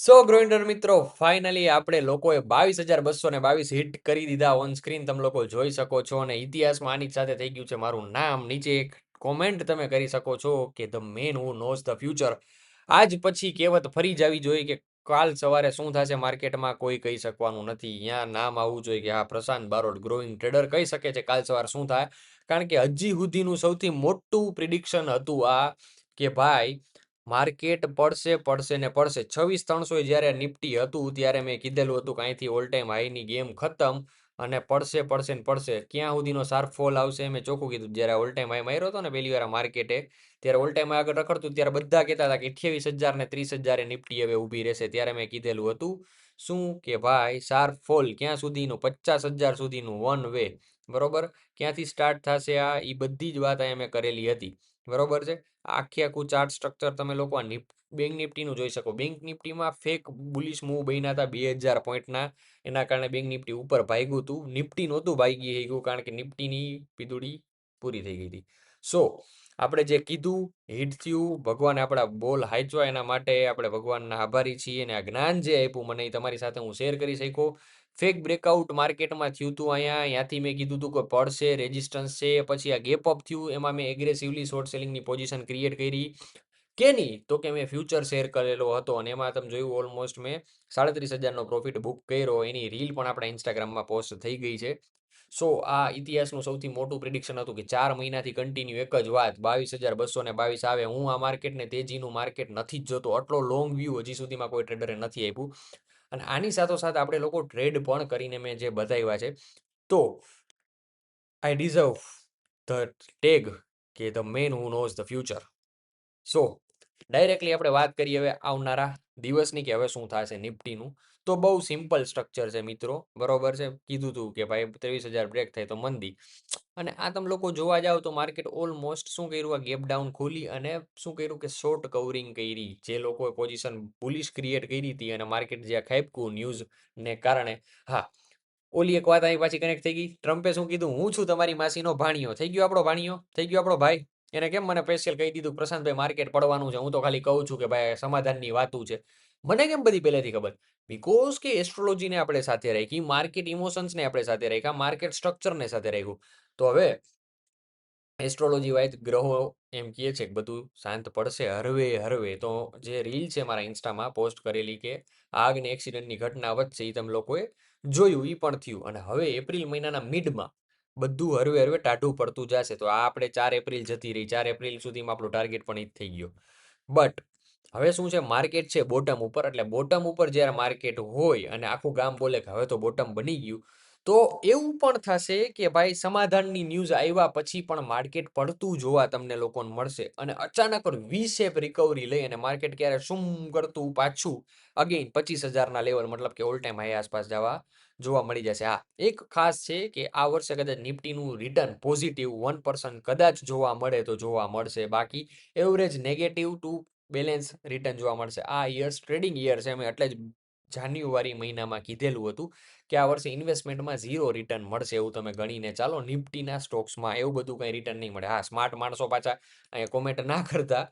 સો ગ્રોઇન્ડર મિત્રો ફાઇનલી આપણે લોકોએ 22,222 હિટ કરી દીધા ઓન સ્ક્રીન તમે લોકો જોઈ શકો છો અને ઇતિહાસમાં આની જ સાથે થઈ ગયું છે મારું નામ. નીચે એક કોમેન્ટ તમે કરી શકો છો કે the man who knows the future. આજ પછી કહેવત ફરી જ આવી જોઈએ કે કાલ સવારે શું થશે માર્કેટમાં કોઈ કહી શકવાનું નથી. અહીંયા નામ આવવું જોઈએ કે હા, પ્રશાંત બારોટ ગ્રોઈંગ ટ્રેડર કહી શકે છે કાલ સવાર શું થાય. કારણ કે હજી સુધીનું સૌથી મોટું પ્રિડિક્શન હતું આ કે ભાઈ માર્કેટ પડશે પડશે ને પડશે. 26,300 જ્યારે નિફ્ટી હતું ત્યારે મેં કીધેલું હતું કે અહીંથી ઓલ ટાઈમ હાઈની ગેમ ખતમ અને પડશે પડશે ને પડશે. ક્યાં સુધીનો શાર્પ ફોલ આવશે મેં ચોખ્ખું કીધું. જ્યારે ઓલ ટાઈમ હાઈ માર્યો હતો ને પહેલી વાર માર્કેટે, ત્યારે ઓલ ટાઈમ આગળ રખડતું ત્યારે બધા કહેતા હતા કે 28,000 ને 30,000 નિફ્ટી હવે ઊભી રહેશે. ત્યારે મેં કીધેલું હતું શું કે ભાઈ શાર્પ ફોલ ક્યાં સુધીનું? 50,000 સુધીનું વન વે. બરોબર. ક્યાંથી સ્ટાર્ટ થશે આ એ બધી જ વાત અહીંયા મેં કરેલી હતી. બરોબર છે. આખે આખું ચાર્ટ સ્ટ્રક્ચર તમે લોકો આ બેંક નિફ્ટીનું જોઈ શકો. બેંક નિફ્ટીમાં ફેક બુલિશ મૂવ બન્યા હતા 2,000 પોઈન્ટના. એના કારણે બેંક નિફ્ટી ઉપર ભાગ્યું હતું. નિફ્ટી નહોતું ભાગી ગયું કારણ કે નિફ્ટીની પીદુડી પૂરી થઈ ગઈ હતી. સો આપણે જે કીધું હિટ થયું, ભગવાને આપણા બોલ હાંચવા એના માટે આપણે ભગવાનના આભારી છીએ અને આ જ્ઞાન જે આપ્યું મને એ તમારી સાથે હું શેર કરી શક્યો. ફેક બ્રેકઆઉટ માર્કેટમાં થયું હતું અહીંયા. ત્યાંથી મેં કીધું હતું કે પડશે, રેઝિસ્ટન્સ છે. પછી આ ગેપ અપ થયું, એમાં મેં એગ્રેસિવલી શોર્ટ સેલિંગની પોઝિશન ક્રિએટ કરી. કે નહીં તો કે મેં ફ્યુચર શેર કરેલો હતો અને એમાં તમે જોયું ઓલમોસ્ટ મેં 37,000નો પ્રોફિટ બુક કર્યો. એની રીલ પણ આપણા ઇન્સ્ટાગ્રામમાં પોસ્ટ થઈ ગઈ છે. સો આ ઇતિહાસનું સૌથી મોટું પ્રિડિક્શન હતું કે 4 મહિનાથી કન્ટિન્યુ એક જ વાત 22,222 આવે. હું આ માર્કેટને તેજીનું માર્કેટ નથી જ જોતો. આટલો લોંગ વ્યૂ હજી સુધીમાં કોઈ ટ્રેડરે નથી આપ્યું. અને આની સાથોસાથ આપણે લોકો ટ્રેડ પણ કરીને મેં જે બતાવ્યા છે. તો આઈ ડિઝર્વ ધ ટેગ કે the man who knows the future. So directly આપણે વાત કરીએ હવે આવનારા દિવસની કે હવે શું થશે નિફ્ટીનું. તો બહુ સિમ્પલ સ્ટ્રક્ચર છે મિત્રો. બરોબર છે. કીધું હતું કે ભાઈ 23,000 બ્રેક થાય તો મંદી. અને આ તમે લોકો જોવા જાવ તો માર્કેટ ઓલમોસ્ટ શું કર્યું, આ ગેપ ડાઉન ખોલી અને શું કર્યું કે શોર્ટ કવરિંગ કરી. જે લોકોએ પોઝિશન બુલિશ ક્રિએટ કરી હતી અને માર્કેટ જે ખાપ્યું ન્યૂઝને કારણે. હા, ઓલી એક વાત અહીં પાછી કનેક્ટ થઈ ગઈ. ટ્રમ્પે શું કીધું, હું છું તમારી માસીનો ભાણિયો. થઈ ગયો આપણો ભાણિયો, થઈ ગયો આપણો ભાઈ. એને કેમ મને સ્પેશિયલ કહી દીધું પ્રશાંતભાઈ માર્કેટ પડવાનું છે? હું તો ખાલી કહું છું કે ભાઈ સમાધાનની વાતું છે. મને કેમ બધી પહેલેથી ખબર? બીકોઝ કે એસ્ટ્રોલોજીને આપણે સાથે રાખી, માર્કેટ ઇમોશન્સને આપણે સાથે રાખ્યા, માર્કેટ સ્ટ્રક્ચરને સાથે રાખ્યું. તો હવે એસ્ટ્રોલોજી વાઇઝ ગ્રહો એમ કહે છે કે બધું શાંત પડશે હરવે હરવે. તો જે રીલ છે મારા ઇન્સ્ટામાં પોસ્ટ કરેલી કે આગ ને એક્સિડન્ટની ઘટના વચ્ચે એ તમે લોકોએ જોયું, એ પણ થયું. અને હવે એપ્રિલ મહિનાના મિડમાં બધું હરવે હરવે ટાઢું પડતું જશે. તો આ આપણે 4 એપ્રિલ જતી રહી, 4 એપ્રિલ સુધીમાં આપણું ટાર્ગેટ પણ એ જ થઈ ગયો. બટ હવે શું છે, માર્કેટ છે બોટમ ઉપર. એટલે બોટમ ઉપર જ્યારે માર્કેટ હોય અને આખું ગામ બોલે કે હવે તો બોટમ બની ગયું, તો એવું પણ થશે કે ભાઈ સમાધાનની ન્યૂઝ આવ્યા પછી પણ માર્કેટ પડતું જોવા તમને લોકોને મળશે. અને અચાનક વી શેપ રિકવરી લઈ અને માર્કેટ ક્યારે શું કરતું પાછું અગેન 25,000ના લેવલ મતલબ કે ઓલ ટાઈમ હાઈ આસપાસ જવા જોવા મળી જશે. હા, એક ખાસ છે કે આ વર્ષે કદાચ નિફ્ટીનું રિટર્ન પોઝિટિવ 1% કદાચ જોવા મળે તો જોવા મળશે. બાકી average negative to balance return જોવા મળશે. આ યર્સ ટ્રેડિંગ યર છે. મેં એટલે જ જાન્યુઆરી મહિનામાં કીધેલું હતું કે આ વર્ષે ઇન્વેસ્ટમેન્ટમાં ઝીરો રિટર્ન મળશે એવું તમે ગણીને ચાલો. નિફ્ટીના સ્ટોક્સમાં એવું બધું કંઈ રિટર્ન નહીં મળે. હા, સ્માર્ટ માણસો પાછા અહીંયા કોમેન્ટ ના કરતા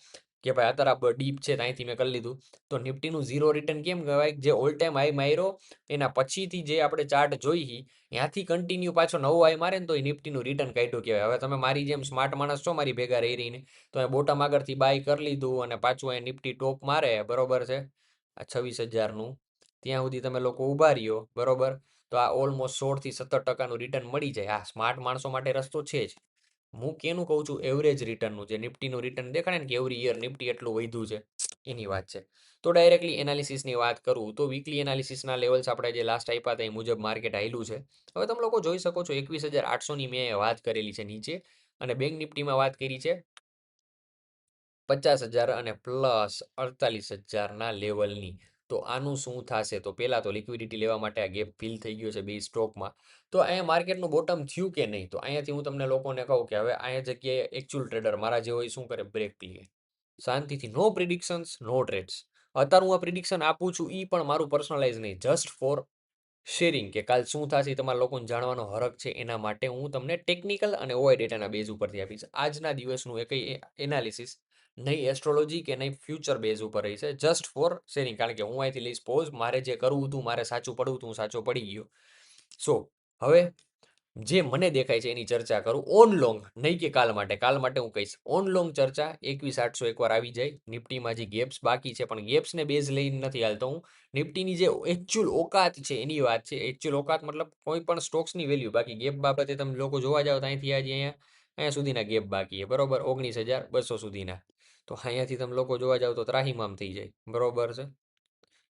કે ભાઈ અત્યારે ડીપ છે ત્યાંથી મેં કરી લીધું. તો નિફ્ટીનું ઝીરો રિટર્ન કેમ કહેવાય? જે ઓલ ટાઈમ હાઈ માર્યો એના પછીથી જે આપણે ચાર્ટ જોઈ ત્યાંથી કન્ટિન્યુ પાછો નવો હાઈ મારે ને તો એ નિફ્ટીનું રિટર્ન કાઢ્યું કહેવાય. હવે તમે મારી જેમ સ્માર્ટ માણસ છો મારી ભેગા રહી રહીને, તો એ બોટમ આગળથી બાય કરી લીધું અને પાછું એ નિફ્ટી ટોપ મારે. બરોબર છે. આ 26,000નું ત્યાં સુધી તમે લોકો ઊભા રહ્યો. બરોબર. તો આ ઓલમોસ્ટ 16 થી 17% રિટર્ન મળી જાય. આ સ્માર્ટ માણસો માટે રસ્તો છે જ. હું કેનું કહું છું, એવરેજ રિટર્નનું. જે નિફ્ટીનું રિટર્ન દેખાડે ને કે એવરી યર નિફ્ટી એટલું વધ્યું છે, એની વાત છે. તો ડાયરેક્ટલી એનાલિસિસની વાત કરું તો વીકલી એનાલિસિસના લેવલ્સ આપણે જે લાસ્ટ આપ્યા હતા એ મુજબ માર્કેટ હાલ્યું છે. હવે તમે લોકો જોઈ શકો છો 21,800ની મેં વાત કરેલી છે નીચે, અને બેંક નિફ્ટીમાં વાત કરી છે 50,000 અને પ્લસ 48,000ના લેવલની. તો આનું શું થશે? તો પહેલાં તો લિક્વિડિટી લેવા માટે આ ગેપ ફિલ થઈ ગયો છે બે સ્ટોકમાં. તો અહીંયા માર્કેટનું બોટમ થયું કે નહીં? તો અહીંયાથી હું તમને લોકોને કહું કે હવે અહીંયા જગ્યાએ એકચ્યુઅલ ટ્રેડર મારા જે હોય શું કરે? બ્રેક લે શાંતિથી. નો પ્રિડિક્શન્સ, નો ટ્રેડ્સ. અત્યારે હું આ પ્રિડિક્શન આપું છું એ પણ મારું પર્સનલાઇઝ નહીં, જસ્ટ ફોર શેરિંગ કે કાલ શું થશે તમારા લોકોને જાણવાનો હરખ છે એના માટે હું તમને ટેકનિકલ અને ઓઆઈ ડેટાના બેઝ ઉપરથી આપીશ. આજના દિવસનું એ કંઈ એનાલિસિસ નહીં એસ્ટ્રોલોજી કે નહીં ફ્યુચર બેઝ ઉપર રહી છે, જસ્ટ ફોર શેરિંગ. કારણ કે હું અહીંથી લઈશ પોઝ, મારે જે કરવું હતું, મારે સાચું પડવું હતું, હું સાચો પડી ગયો. સો હવે જે મને દેખાય છે એની ચર્ચા કરું ઓન લોંગ, નહીં કે કાલ માટે. કાલ માટે હું કહીશ ઓન લોંગ ચર્ચા. 21,800 એકવાર આવી જાય. નિફ્ટીમાં જે ગેપ્સ બાકી છે, પણ ગેપ્સને બેઝ લઈને નથી હાલતો હું. નિફ્ટીની જે એકચ્યુઅલ ઓકાત છે એની વાત છે. એકચ્યુઅલ ઓકાત મતલબ કોઈ પણ સ્ટોક્સની વેલ્યુ. બાકી ગેપ બાબતે તમે લોકો જોવા જાવ તો અહીંથી આજે અહીંયા સુધીના ગેપ બાકી છે, બરોબર, 19,200 સુધીના. તો અહીંયાથી તમે લોકો જોવા જાવ તો ત્રાહિમામ થઈ જાય, બરોબર છે.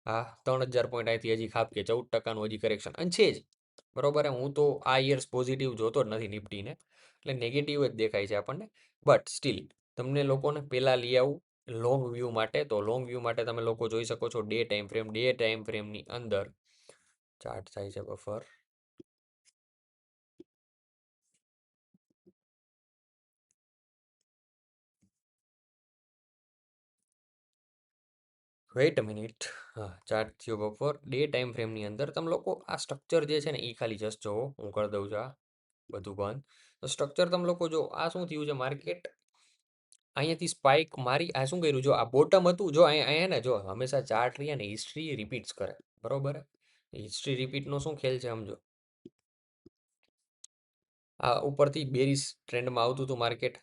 હા, 3,000 પોઈન્ટ અહીંથી હજી ખાપ કે 14%નું હજી કરેક્શન અને છે જ. બરોબર હું તો આ યર્સ પોઝિટિવ જોતો જ નથી નિફ્ટીને, એટલે નેગેટિવ જ દેખાય છે આપણને. બટ સ્ટીલ તમને લોકોને પહેલા લઈ આવું લોંગ વ્યૂ માટે. તો લોંગ વ્યૂ માટે તમે લોકો જોઈ શકો છો day time frame. Day time ફ્રેમની અંદર ચાર્ટ થાય છે બફર. વેઇટ અ મિનિટ. હા, ચાર્ટ થયો બફર. ડે ટાઈમ ફ્રેમની અંદર તમે લોકો આ સ્ટ્રક્ચર જે છે ને એ ખાલી જસ્ટ જોવો. હું કરી દઉં છું આ બધું બંધ. તો સ્ટ્રક્ચર તમે લોકો જો આ શું થયું છે, માર્કેટ અહીંયાથી સ્પાઇક મારી આ શું કર્યું, જો આ બોટમ હતું, જો અહીંયા ને જો હંમેશા ચાર્ટ રહ્યા ને હિસ્ટ્રી રિપીટ્સ કરે, બરોબર. હિસ્ટ્રી રિપીટનો શું ખેલ છે સમજો. આ ઉપરથી બેરિશ ટ્રેન્ડમાં આવતું હતું market.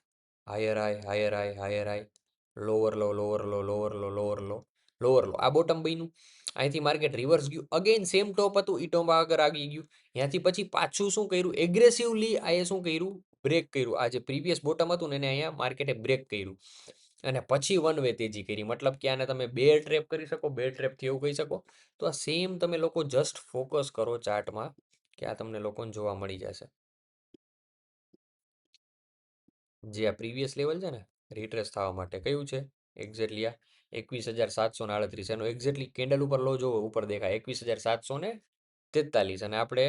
Higher high, higher high, higher high, lower લો, લોઅર લો, લોઅર લો, લોઅર લો, લોઅર લો. આ બોટમ બન્યું. અહીંથી માર્કેટ રિવર્સ ગયું. અગેન સેમ ટોપ હતું, ઈ ટોપ આગળ આવી ગયું. ત્યાંથી પછી પાછું શું કર્યું, એગ્રેસિવલી આ શું કર્યું, બ્રેક કર્યું. આ જે પ્રીવિયસ બોટમ હતું ને એને અહીંયા માર્કેટે બ્રેક કર્યું. અને પછી વન વે તેજી કરી. મતલબ કે આને તમે બેર ટ્રેપ કરી શકો, બેર ટ્રેપથી એવું કહી શકો. તો આ સેમ તમે લોકો જસ્ટ ફોકસ કરો ચાર્ટમાં, કે આ તમને લોકોને જોવા મળી જશે. જે આ પ્રીવિયસ લેવલ છે ને રિટ્રેસ થવા માટે કયું છે એક્ઝેક્ટલી આ 21,738. એનો એક્ઝેક્ટલી કેન્ડલ ઉપર લો જોવો, ઉપર દેખાય 21,743. અને આપણે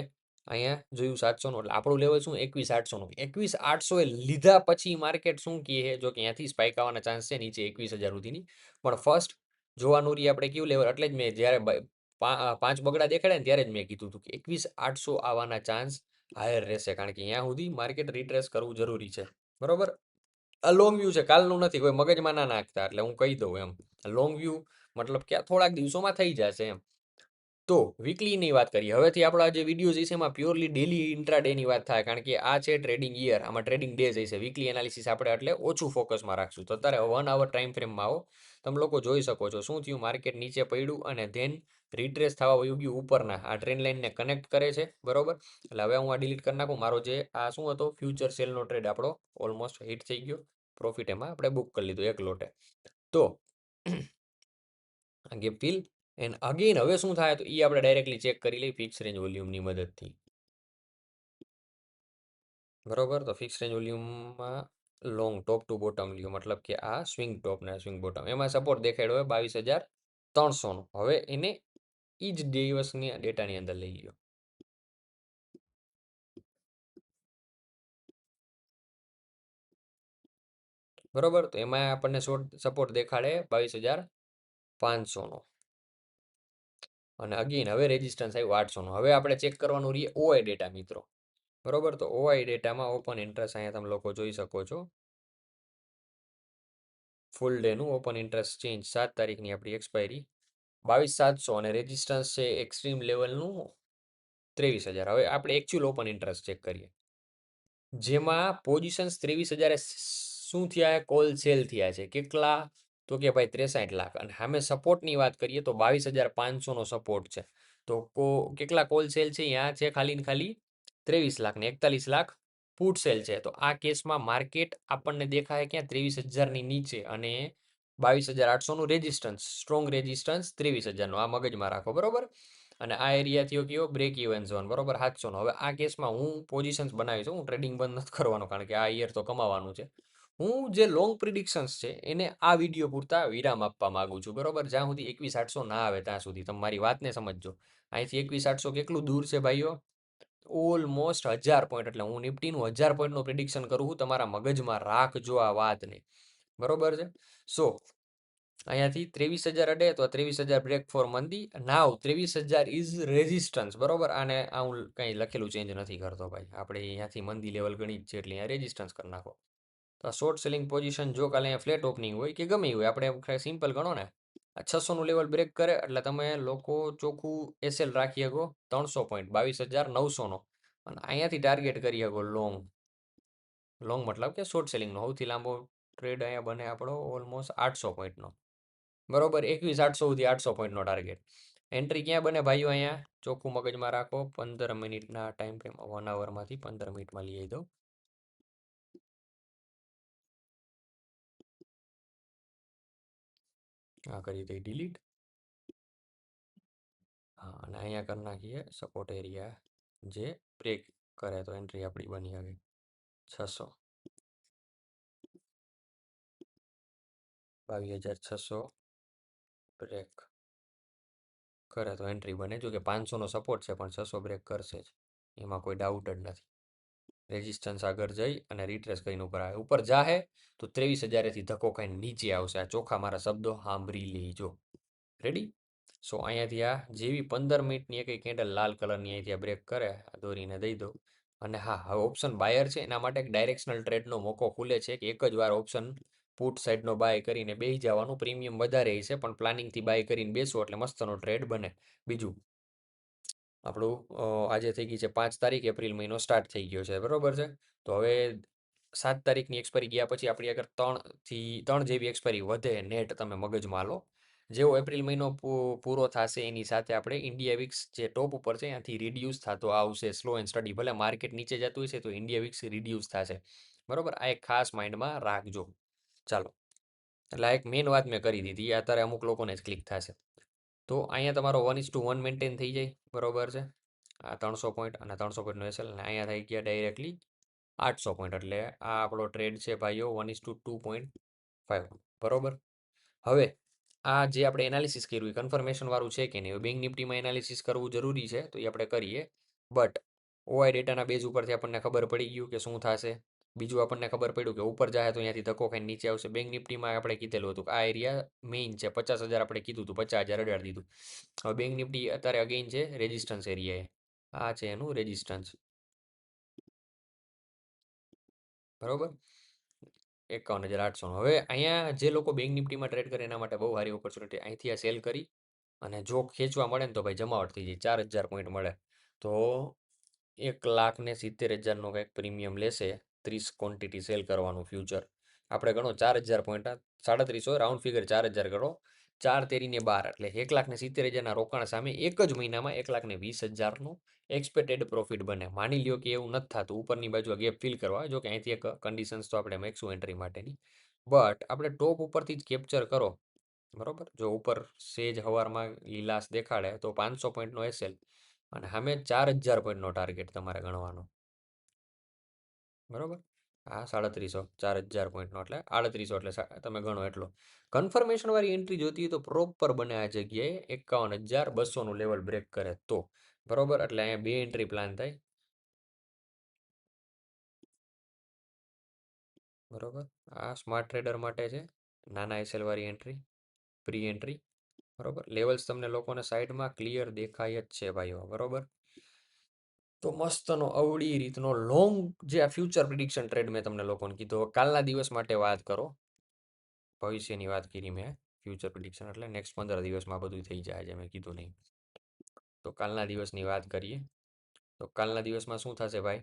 અહીંયા જોયું 700નું, એટલે આપણું લેવલ શું 21,800નું. 21,800 એ લીધા પછી માર્કેટ શું કહે છે, જો કે અહીંયાથી સ્પાઇક આવવાના ચાન્સ છે નીચે 21,000 સુધીની. પણ ફર્સ્ટ જોવાનું રહી આપણે કયું લેવલ. એટલે જ મેં જ્યારે પાંચ બગડા દેખાડ્યા ને ત્યારે જ મેં કીધું હતું કે 21,800 આવવાના ચાન્સ હાયર રહેશે. કારણ કે અહીંયા સુધી માર્કેટ રિટ્રેસ કરવું જરૂરી છે, બરોબર. આ લોંગ વ્યૂ છે, કાલનું નથી. કોઈ મગજમાં ના નાખતા, એટલે હું કહી દઉં એમ. લોંગ વ્યૂ મતલબ કે થોડાક દિવસોમાં થઈ જશે એમ. તો વીકલીની વાત કરીએ હવેથી. આપણા જે વિડીયોઝ છે એમાં પ્યોરલી ડેલી ઇન્ટ્રાડેની વાત થાય, કારણ કે આ છે ટ્રેડિંગ યર, આમાં ટ્રેડિંગ ડેઝ હશે. વીકલી એનાલિસિસ આપણે એટલે ઓછું ફોકસમાં રાખશું. તો અત્યારે 1 અવર ટાઈમ ફ્રેમમાં આવો. તમે લોકો જોઈ શકો છો શું થયું, માર્કેટ નીચે પડ્યું અને ધેન રિટ્રેસ થવા વયું ગયું ઉપરના. આ ટ્રેન્ડ લાઇનને કનેક્ટ કરે છે, બરોબર. એટલે હવે હું આ ડિલીટ કરી નાખું. મારો જે આ શું હતો ફ્યુચર સેલનો ટ્રેડ આપણો ઓલમોસ્ટ હિટ થઈ ગયો. પ્રોફિટ એમાં આપણે બુક કરી લીધું એક લોટે. તો ગેપ ફિલ એન્ડ અગેન હવે શું થાય તો એ આપણે ડાયરેક્ટલી ચેક કરી લઈએ ફિક્સ રેન્જ વોલ્યુમની મદદથી, બરોબર. તો ફિક્સ રેન્જ વોલ્યુમમાં લોંગ ટોપ ટુ બોટમ લ્યો, મતલબ કે આ સ્વિંગ ટોપ ને સ્વિંગ બોટમ. એમાં સપોર્ટ દેખાડ્યો હોય 22,300નો. હવે એને એ જ દિવસની ડેટાની અંદર લઈ લ્યો, બરોબર. તો એમાં આપણને સપોર્ટ દેખાડે 22,500નો. અને અગેન હવે રેઝિસ્ટન્સ આવ્યું 800નો. હવે આપણે ચેક કરવાનું રહીએ ઓઆઈ ડેટા મિત્રો, બરોબર. તો ઓઆઈ ડેટામાં ઓપન ઇન્ટરેસ્ટ અહીંયા તમે લોકો જોઈ શકો છો. ફૂલ ડેનું ઓપન ઇન્ટરેસ્ટ ચેન્જ 7 તારીખની આપણી એક્સપાયરી 22,700. અને રેઝિસ્ટન્સ છે એક્સ્ટ્રીમ લેવલનું 23,000. હવે આપણે એકચ્યુઅલ ઓપન ઇન્ટરેસ્ટ ચેક કરીએ, જેમાં પોઝિશન્સ 23,000 શું થયા, કોલ સેલ થયા છે. કેટલા તો કે ભાઈ 63 લાખ. અને સામે સપોર્ટની વાત કરીએ તો 22,500નો સપોર્ટ છે. તો કેટલા કોલ સેલ છે અહીંયા છે, ખાલી ને ખાલી 23 લાખ ને 41 લાખ પુટ સેલ છે. તો આ કેસમાં માર્કેટ આપણને દેખાય ક્યાં 23,000ની નીચે, અને 22,800નું રેઝિસ્ટન્સ, સ્ટ્રોંગ રેઝિસ્ટન્સ 23,000નું. આ મગજમાં રાખો, બરોબર. અને આ એરિયા થયો કયો બ્રેક ઇવન ઝોન, બરોબર, 700નો. હવે આ કેસમાં હું પોઝિશન્સ બનાવીશ. હું ટ્રેડિંગ બંધ નથી કરવાનો, કારણ કે આ યર તો કમાવાનું છે. હું જે લોંગ પ્રિડિક્શન્સ છે એને આ વિડીયો પૂરતા વિરામ આપવા માંગુ છું, બરોબર. જ્યાં સુધી 21,800 ના આવે ત્યાં સુધી તમે મારી વાતને સમજજો. અહીંથી 21,800 કેટલું દૂર છે ભાઈઓ, ઓલમોસ્ટ 1,000 પોઈન્ટ. એટલે હું નિફ્ટીનું 1,000 પોઈન્ટનું પ્રિડિક્શન કરું છું. તમારા મગજમાં રાખજો આ વાતને, બરોબર છે. સો અહીંયાથી 23,000 અડે તો 23,000 બ્રેક ફોર મંદી. નાવ 23,000 ઇઝ રેઝિસ્ટન્સ, બરોબર. આને હું કંઈ લખેલું ચેન્જ નથી કરતો ભાઈ. આપણે અહીંયાથી મંદી લેવલ ગણી જ છે, એટલે અહીંયા રેઝિસ્ટન્સ કરી નાખો. તો આ શોર્ટ સેલિંગ પોઝિશન જો કાલે અહીંયા ફ્લેટ ઓપનિંગ હોય કે ગમે હોય આપણે સિમ્પલ ગણો ને આ 600નું લેવલ બ્રેક કરે એટલે તમે લોકો ચોખ્ખું એસએલ રાખી શકો 300 પોઈન્ટ 22,900નો અને અહીંયાથી ટાર્ગેટ કરી શકો લોંગ. લોંગ મતલબ કે શોર્ટ સેલિંગનો સૌથી લાંબો ટ્રેડ અહીંયા બને આપણો ઓલમોસ્ટ 800 પોઈન્ટનો. બરોબર 21,800 સુધી 800 પોઈન્ટનો ટાર્ગેટ. એન્ટ્રી ક્યાં બને ભાઈઓ અહીંયા ચોખ્ખું મગજમાં રાખો 15 મિનિટના ટાઈમ ફ્રેમ 1 આવરમાંથી 15 મિનિટમાં લઈ આવી દો. આ કરી દઈ ડિલીટ. હા અને અહીંયા કરી નાખીએ સપોર્ટ એરિયા જે બ્રેક કરે તો એન્ટ્રી આપણી બની આવે 600. 22,600 બ્રેક કરે તો એન્ટ્રી બને જો કે 500નો સપોર્ટ છે પણ 600 બ્રેક કરશે જ એમાં કોઈ ડાઉટ જ નથી. રેઝિસ્ટન્સ આગળ જઈ અને રિટ્રેસ કરીને ઉપર આવે ઉપર જાહે તો 23,000થી ધક્કો ખાઈને નીચે આવશે. આ ચોખા મારા શબ્દો સાંભળી લેજો. રેડી. સો અહીંયાથી આ જેવી 15 મિનિટની એક કેન્ડલ લાલ કલરની અહીંથી આ બ્રેક કરે આ દોરીને દઈ દો. અને હા હવે ઓપ્શન બાયર છે એના માટે એક ડાયરેક્શનલ ટ્રેડનો મોકો ખુલે છે કે એક જ વાર ઓપ્શન પુટ સાઈડનો બાય કરીને બેસી જવાનું પ્રીમિયમ વધારે છે પણ પ્લાનિંગથી બાય કરીને બેસો એટલે મસ્તનો ટ્રેડ બને. બીજું આપણું આજે થઈ ગઈ છે 5 તારીખ એપ્રિલ મહિનો સ્ટાર્ટ થઈ ગયો છે બરોબર છે. તો હવે 7 તારીખની એક્સપાયરી ગયા પછી આપણી આગળ 3 જેવી એક્સપાયરી વધે નેટ તમે મગજમાં લો. જેવો એપ્રિલ મહિનો પૂરો થશે એની સાથે આપણે ઇન્ડિયા વિક્સ જે ટોપ ઉપર છે ત્યાંથી રિડ્યુસ થતો આવશે સ્લો એન્ડ સ્ટડી. ભલે માર્કેટ નીચે જતું હશે તો ઇન્ડિયા વિક્સ રિડ્યુસ થશે. બરોબર આ એક ખાસ માઇન્ડમાં રાખજો. ચાલો એટલે આ એક મેઇન વાત મેં કરી દીધી અત્યારે અમુક લોકોને જ ક્લિક થશે. તો અહીંયા તમારો 1:1 મેન્ટેન થઈ જાય બરોબર છે. આ 300 પોઈન્ટ અને 300 પોઈન્ટનો એસએલ અને અહીંયા થઈ ગયા ડાયરેક્ટલી 800 પોઈન્ટ એટલે આ આપણો ટ્રેડ છે ભાઈઓ 1:2.5 બરોબર. હવે આ જે આપણે એનાલિસિસ કર્યું એ કન્ફર્મેશન વાળું છે કે નહીં બેંક નિફ્ટીમાં એનાલિસિસ કરવું જરૂરી છે તો એ આપણે કરીએ. બટ ઓઆઈ ડેટાના બેઝ ઉપરથી આપણને ખબર પડી ગયું કે શું થશે. બીજું આપણને ખબર પડ્યું કે ઉપર જાય તો અહીંયાથી ધક્કો ખાઈને નીચે આવશે. બેંક નિફ્ટીમાં આપણે કીધેલું હતું કે આ એરિયા મેઇન છે 50,000 આપણે કીધું હતું 50,000 અડાડી દીધું. હવે બેંક નિફ્ટી અત્યારે અગેઇન છે રેઝિસ્ટન્સ એરિયાએ. આ છે એનું રેઝિસ્ટન્સ બરોબર 51,800. હવે અહીંયા જે લોકો બેંક નિફ્ટીમાં ટ્રેડ કરે એના માટે બહુ સારી ઓપોર્ચ્યુનિટી અહીંથી આ સેલ કરી અને જો ખેંચવા મળે ને તો ભાઈ જમાવટ થઈ જાય 4,000 પોઈન્ટ મળે તો 1,70,000નો કંઈક પ્રીમિયમ લેશે 30 ક્વોન્ટિટી સેલ કરવાનું ફ્યુચર. આપણે ગણો 4,000 પોઈન્ટ 350 રાઉન્ડ ફિગર 4,000 ગણો 4 તેરીને 12 એટલે 1,70,000ના રોકાણ સામે એક જ મહિનામાં 1,20,000નું એક્સપેક્ટેડ પ્રોફિટ બને. માની લ્યો કે એવું નથી થતું ઉપરની બાજુ ગેપ ફિલ કરવા જો કે અહીંથી એક કન્ડિશન્સ તો આપણે મેક્સું એન્ટ્રી માટેની. બટ આપણે ટોપ ઉપરથી જ કેપ્ચર કરો બરોબર. જો ઉપર સેજ હવારમાં લીલાશ દેખાડે તો 500 પોઈન્ટનો એસએલ અને સામે 4,000 પોઈન્ટનો ટાર્ગેટ તમારે ગણવાનો બરોબર. હા 350 4,000 પોઈન્ટનો એટલે 3800 એટલે તમે ગણો એટલો. કન્ફર્મેશન વાળી એન્ટ્રી જોતી હોય તો પ્રોપર બને આ જગ્યાએ 51,200નું લેવલ બ્રેક કરે તો બરોબર. એટલે અહીંયા બે એન્ટ્રી પ્લાન થાય બરોબર. આ સ્માર્ટ ટ્રેડર માટે છે નાના એસએલ વાળી એન્ટ્રી પ્રી એન્ટ્રી બરોબર. લેવલ્સ તમને લોકોને સાઈડમાં ક્લિયર દેખાય જ છે ભાઈઓ બરોબર. તો મસ્તનો અવળી રીતનો લોંગ જે આ ફ્યુચર પ્રિડિક્શન ટ્રેડ મેં તમને લોકોને કીધો કાલના દિવસ માટે વાત કરો. ભવિષ્યની વાત કરી મેં ફ્યુચર પ્રિડિક્શન એટલે નેક્સ્ટ 15 દિવસમાં બધું થઈ જાય છે મેં કીધું નહીં. તો કાલના દિવસની વાત કરીએ તો કાલના દિવસમાં શું થશે ભાઈ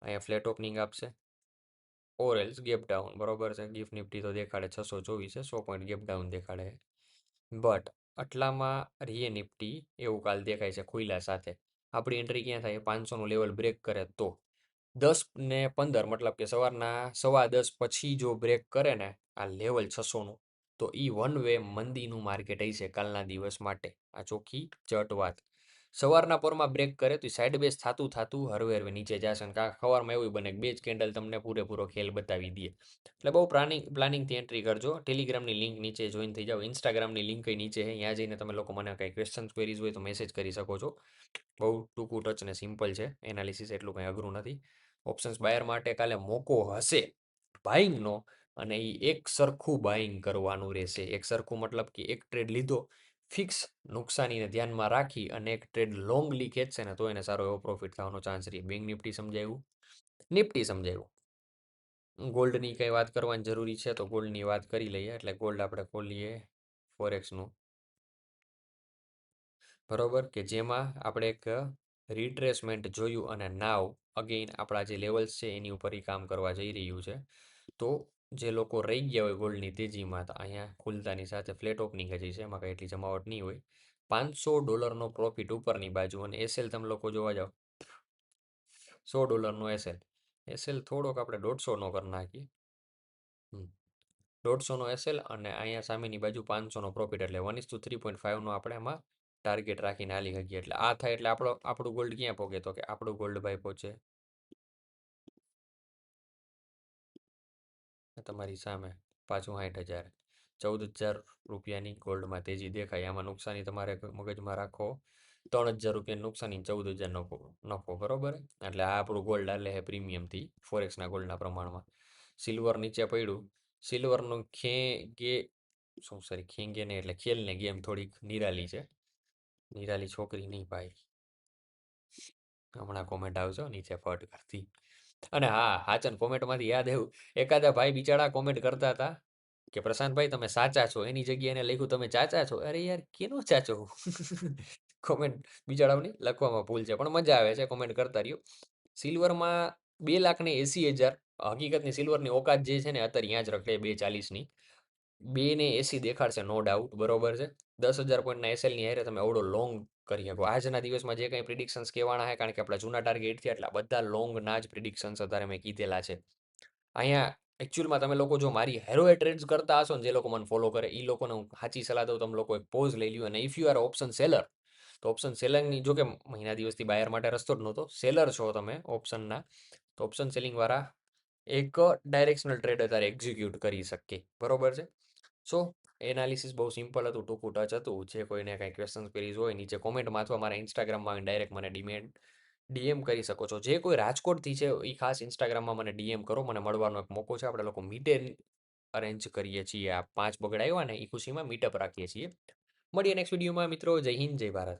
અહીંયા ફ્લેટ ઓપનિંગ આપશે ઓર એલ્સ ગેપ ડાઉન બરોબર છે. ગિફ્ટ નિફ્ટી તો દેખાડે 624 છે 100 પોઈન્ટ ગેપ ડાઉન દેખાડે. બટ આટલામાં રીએ નિફ્ટી એવું કાલ દેખાય છે ખુલ્લા સાથે. આપણી એન્ટ્રી ક્યાં થાય 500નું લેવલ બ્રેક કરે તો 10 ને 15 મતલબ કે સવારના 10:15 પછી જો બ્રેક કરે ને આ લેવલ 600નું તો ઈ વન વે મંદીનું માર્કેટ હશે કાલના દિવસ માટે. આ ચોખ્ખી ચટ વાત. સવારના પોરમાં બ્રેક કરે તો સાઈડ બેઝ થતું થતું હરવે હરવે નીચે જશે અને કાં સવારમાં એવું બને કે બે જ કેન્ડલ તમને પૂરેપૂરો ખેલ બતાવી દે. એટલે બહુ પ્લાનિંગથી એન્ટ્રી કરજો. ટેલિગ્રામની લિંક નીચે જોઈન થઈ જાઓ. ઇન્સ્ટાગ્રામની લિંક નીચે છે ત્યાં જઈને તમે લોકો મને કંઈ ક્વેશ્ચન્સ ક્વેરીઝ હોય તો મેસેજ કરી શકો છો. બહુ ટૂંકું ટચ ને સિમ્પલ છે એનાલિસિસ એટલું કંઈ અઘરું નથી. ઓપ્શન્સ બાયર માટે કાલે મોકો હશે બાઇંગનો અને એ એક સરખું બાઇંગ કરવાનું રહેશે. એક સરખું મતલબ કે એક ટ્રેડ લીધો ફિક્સ નુકસાનીને ધ્યાનમાં રાખી અને એક ટ્રેડ લોંગલી ખેંચશે ને તો એને સારો એવો પ્રોફિટ થવાનો ચાન્સ રહે. બેંક નિફ્ટી સમજાયું નિફ્ટી સમજાયું. ગોલ્ડની કંઈ વાત કરવાની જરૂરી છે તો ગોલ્ડની વાત કરી લઈએ. એટલે ગોલ્ડ આપણે ખોલીએ ફોરેક્સનું, બરોબર, કે જેમાં આપણે એક રિટ્રેસમેન્ટ જોયું અને નાવ અગેઇન આપણા જે લેવલ્સ છે એની ઉપર એ કામ કરવા જઈ રહ્યું છે. તો જે લોકો રહી ગયા હોય ગોલ્ડની તેજીમાં, તો અહીંયા ખુલતાની સાથે ફ્લેટ ઓપનિંગ જ છે, એમાં કંઈ એટલી જમાવટ નહીં હોય. $500નો પ્રોફિટ ઉપરની બાજુ, અને એસએલ તમે લોકો જોવા જાઓ, $100નો એસએલ. એસએલ થોડોક આપણે 150નો કરી નાખીએ. 150નો એસએલ અને અહીંયા સામેની બાજુ 500નો પ્રોફિટ, એટલે 1:3.5નો આપણે એમાં ટાર્ગેટ રાખીને હાલી શકીએ. એટલે આ થાય એટલે આપણું ગોલ્ડ ક્યાં પહોંચે, તો કે આપણું ગોલ્ડ ભાઈ પહોંચે તમારી સામે પાછું 60,000. 14,000 રૂપિયાની ગોલ્ડમાં તેજી દેખાય. આમાં નુકસાની તમારે મગજમાં રાખો, 3,000 રૂપિયાની નુકસાની, 14,000 નફો નફો, બરોબર. એટલે આ આપણું ગોલ્ડ આલે છે પ્રીમિયમથી ફોરેક્સના ગોલ્ડના પ્રમાણમાં. સિલ્વર નીચે પડ્યું. સિલ્વરનું શું સોરી, ખેંગે ને એટલે ખેલને ગેમ થોડીક નિરાલી છે. નિરાલી છોકરી નહીં ભાઈ, હમણાં કોમેન્ટ આવજો નીચે ફટ કરતી. અને હા, હાચન કોમેન્ટમાંથી યાદ આવ્યું, એકાદા ભાઈ બિચારા કોમેન્ટ કરતા હતા કે પ્રશાંતભાઈ તમે સાચા છો, એની જગ્યાએ એને લખ્યું તમે ચાચા છો. અરે યાર, કેનો ચાચો? કોમેન્ટ બિચારાઓની લખવામાં ભૂલ છે, પણ મજા આવે છે, કોમેન્ટ કરતા રહ્યો. સિલ્વરમાં 2,80,000, હકીકતની સિલ્વરની ઓકાત જે છે ને અત્યારે ત્યાં જ રખડે 2,40ની. 2 ને 80 દેખાડશે નો ડાઉટ, બરોબર છે. 10,000 પોઈન્ટના એસએલની હારે તમે અવડો લોંગ કરી શકો. આજના દિવસમાં જે કંઈ પ્રિડિક્શન્સ કહેવાના છે, કારણ કે આપણા જૂના ટાર્ગેટ થયા, એટલે બધા લોંગના જ પ્રિડિક્શન્સ અત્યારે મેં કીધેલા છે. અહીંયા એકચ્યુઅલમાં તમે લોકો જો મારી હેરોએ ટ્રેડ્સ કરતા હશો ને, જે લોકો મને ફોલો કરે, એ લોકોને હું સાચી સલાહ દઉં, તમે લોકો એક પોઝ લઈ લ્યો. અને if you are option seller, તો ઓપ્શન સેલિંગની, જો કે મહિના દિવસથી બાયર માટે રસ્તો જ નહોતો, સેલર છો તમે ઓપ્શનના, તો ઓપ્શન સેલિંગવાળા એક ડાયરેક્શનલ ટ્રેડ અત્યારે એક્ઝિક્યુટ કરી શકીએ, બરોબર છે. સો એનાલિસિસ બહુ સિમ્પલ હતું, ટૂંકું ટચ હતું. જે કોઈને કાંઈ ક્વેશ્ચન્સ ક્વેરીઝ હોય, નીચે કોમેન્ટમાં અથવા મારા ઇન્સ્ટાગ્રામમાં આવીને ડાયરેક્ટ મને ડીએમ કરી શકો છો. જે કોઈ રાજકોટથી છે એ ખાસ ઇન્સ્ટાગ્રામમાં મને ડીએમ કરો, મને મળવાનો એક મોકો છે. આપણે લોકો મીટે અરેન્જ કરીએ છીએ. આ 5 બગડ આવ્યા ને એ ખુશીમાં મીટઅપ રાખીએ છીએ. મળીએ નેક્સ્ટ વિડીયોમાં મિત્રો. જય હિન્દ, જય ભારત.